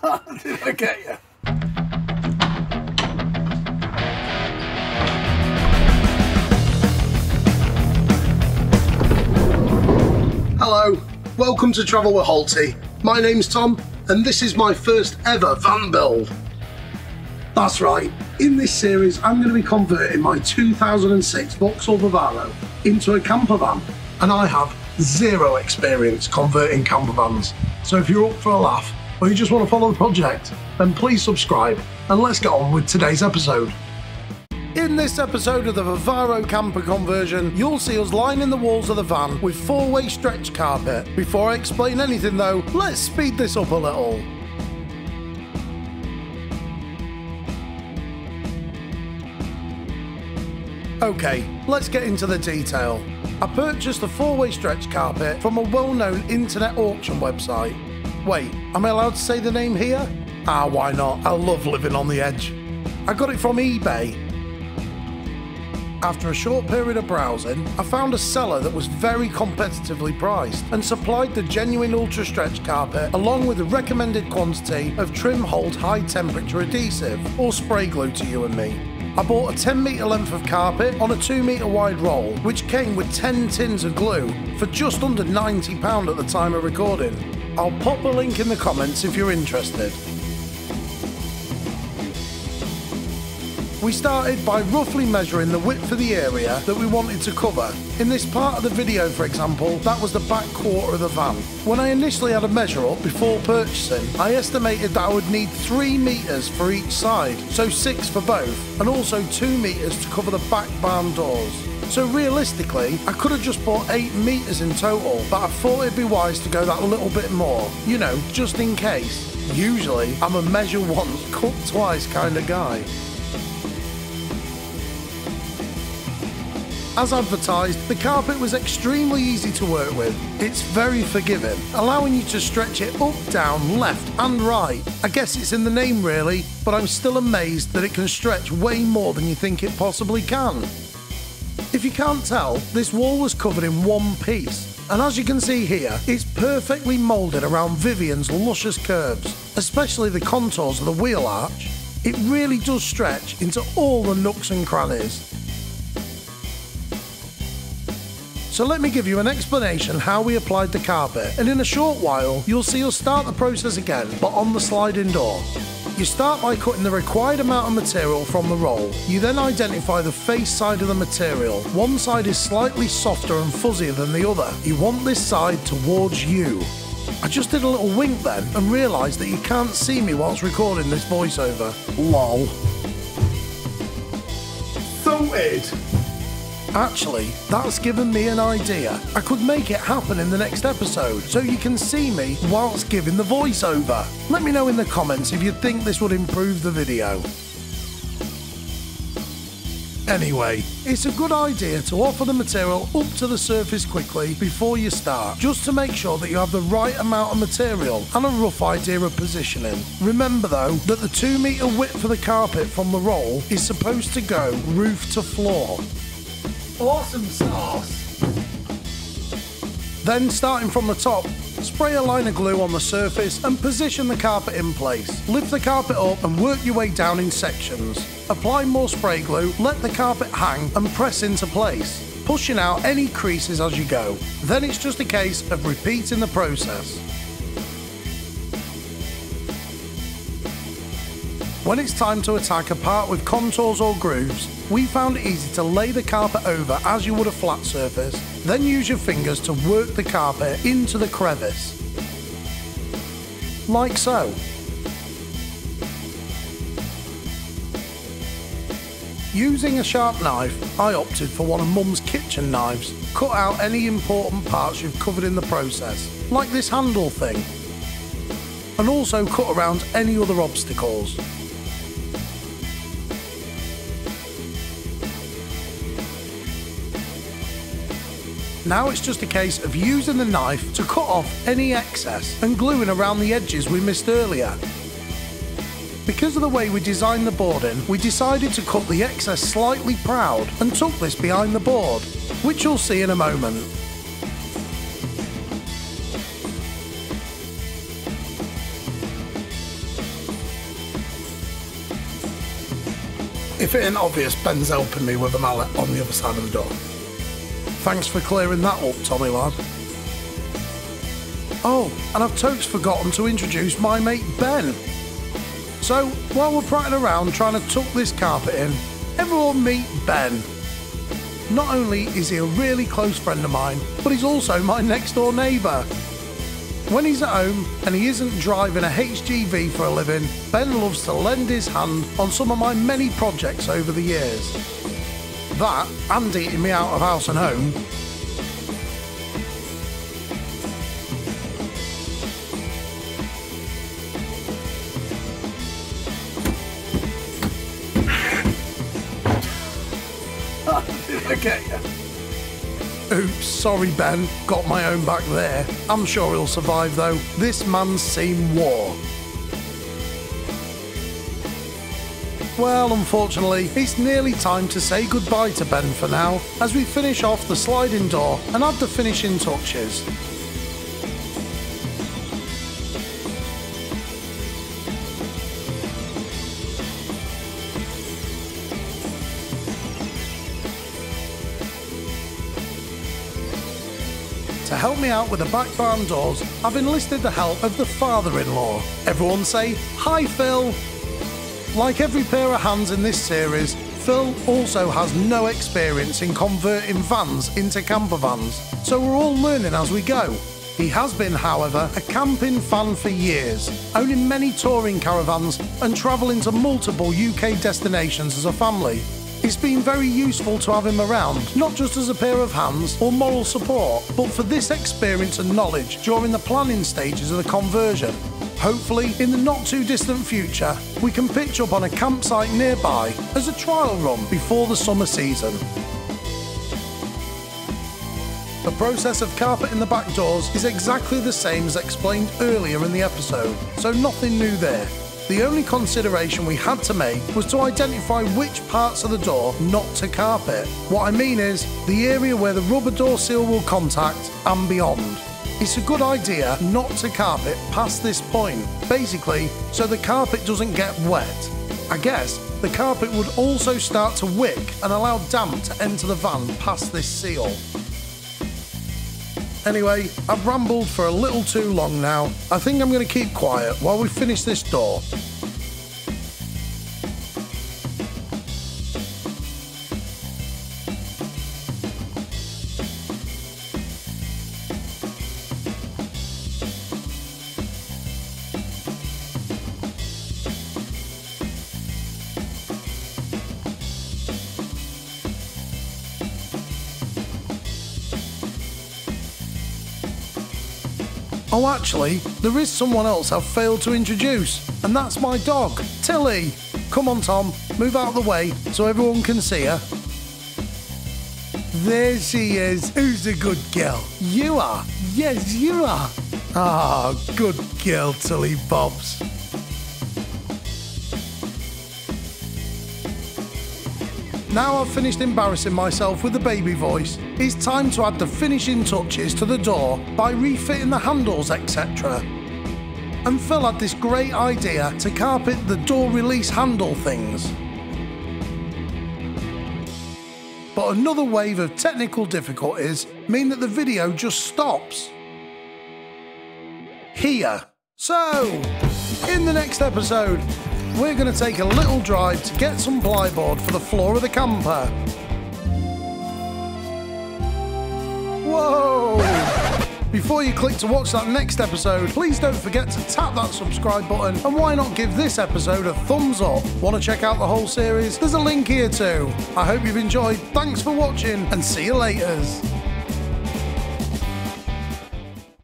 Did I get you? Hello, welcome to Travel with Holty. My name's Tom, and this is my first ever van build. That's right, in this series I'm going to be converting my 2006 Vauxhall Vivaro into a camper van, and I have zero experience converting camper vans. So if you're up for a laugh, or you just want to follow the project, then please subscribe, and let's get on with today's episode. In this episode of the Vivaro camper conversion, you'll see us lining the walls of the van with 4-way stretch carpet. Before I explain anything though, let's speed this up a little. Okay, let's get into the detail. I purchased a 4-way stretch carpet from a well-known internet auction website. Wait, am I allowed to say the name here? Ah, why not? I love living on the edge. I got it from eBay. After a short period of browsing, I found a seller that was very competitively priced and supplied the genuine ultra stretch carpet along with the recommended quantity of trim hold high temperature adhesive, or spray glue to you and me. I bought a 10 metre length of carpet on a 2 metre wide roll, which came with 10 tins of glue for just under £90 at the time of recording. I'll pop a link in the comments if you're interested. We started by roughly measuring the width of the area that we wanted to cover. In this part of the video, for example, that was the back quarter of the van. When I initially had a measure up before purchasing, I estimated that I would need 3 metres for each side, so 6 for both, and also 2 metres to cover the back barn doors. So realistically, I could have just bought 8 metres in total, but I thought it'd be wise to go that little bit more, you know, just in case. Usually, I'm a measure once, cut twice kind of guy. As advertised, the carpet was extremely easy to work with. It's very forgiving, allowing you to stretch it up, down, left and right. I guess it's in the name really, but I'm still amazed that it can stretch way more than you think it possibly can. If you can't tell, this wall was covered in one piece, and as you can see here, it's perfectly moulded around Vivian's luscious curves, especially the contours of the wheel arch. It really does stretch into all the nooks and crannies. So let me give you an explanation how we applied the carpet, and in a short while you'll see us start the process again, but on the sliding door. You start by cutting the required amount of material from the roll. You then identify the face side of the material. One side is slightly softer and fuzzier than the other. You want this side towards you. I just did a little wink then and realised that you can't see me whilst recording this voiceover. Lol. Sorted! Actually, that's given me an idea. I could make it happen in the next episode, so you can see me whilst giving the voiceover. Let me know in the comments if you think this would improve the video. Anyway, it's a good idea to offer the material up to the surface quickly before you start, just to make sure that you have the right amount of material and a rough idea of positioning. Remember though, that the 2 metre width for the carpet from the roll is supposed to go roof to floor. Awesome sauce! Then, starting from the top, spray a line of glue on the surface and position the carpet in place. Lift the carpet up and work your way down in sections. Apply more spray glue, let the carpet hang and press into place, pushing out any creases as you go. Then it's just a case of repeating the process. When it's time to attack a part with contours or grooves, we found it easy to lay the carpet over as you would a flat surface, then use your fingers to work the carpet into the crevice. Like so. Using a sharp knife, I opted for one of Mum's kitchen knives. Cut out any important parts you've covered in the process, like this handle thing, and also cut around any other obstacles. Now it's just a case of using the knife to cut off any excess and gluing around the edges we missed earlier. Because of the way we designed the boarding, we decided to cut the excess slightly proud and tuck this behind the board, which you'll see in a moment. If it ain't obvious, Ben's helping me with a mallet on the other side of the door. Thanks for clearing that up, Tommy lad. Oh, and I've totes forgotten to introduce my mate Ben. So, while we're prattling around trying to tuck this carpet in, everyone meet Ben. Not only is he a really close friend of mine, but he's also my next door neighbour. When he's at home and he isn't driving a HGV for a living, Ben loves to lend his hand on some of my many projects over the years. That, and eating me out of house and home. Did I get you? Oops, sorry Ben, got my own back there. I'm sure he'll survive though. This man's seen war. Well, unfortunately, it's nearly time to say goodbye to Ben for now, as we finish off the sliding door and add the finishing touches. To help me out with the back barn doors, I've enlisted the help of the father-in-law. Everyone say, "Hi Phil!" Like every pair of hands in this series, Phil also has no experience in converting vans into camper vans, so we're all learning as we go. He has been, however, a camping fan for years, owning many touring caravans and travelling to multiple UK destinations as a family. It's been very useful to have him around, not just as a pair of hands or moral support, but for this experience and knowledge during the planning stages of the conversion. Hopefully, in the not too distant future, we can pitch up on a campsite nearby as a trial run before the summer season. The process of carpeting the back doors is exactly the same as explained earlier in the episode, so nothing new there. The only consideration we had to make was to identify which parts of the door not to carpet. What I mean is, the area where the rubber door seal will contact and beyond. It's a good idea not to carpet past this point, basically so the carpet doesn't get wet. I guess the carpet would also start to wick and allow damp to enter the van past this seal. Anyway, I've rambled for a little too long now. I think I'm going to keep quiet while we finish this door. Oh, actually, there is someone else I've failed to introduce, and that's my dog, Tilly. Come on, Tom, move out of the way so everyone can see her. There she is. Who's a good girl? You are. Yes, you are. Ah, good girl, Tilly Bobs. Now I've finished embarrassing myself with the baby voice, it's time to add the finishing touches to the door by refitting the handles, etc. And Phil had this great idea to carpet the door release handle things. But another wave of technical difficulties mean that the video just stops here. So, in the next episode, we're going to take a little drive to get some plyboard for the floor of the camper. Whoa! Before you click to watch that next episode, please don't forget to tap that subscribe button, and why not give this episode a thumbs up? Want to check out the whole series? There's a link here too. I hope you've enjoyed, thanks for watching, and see you later.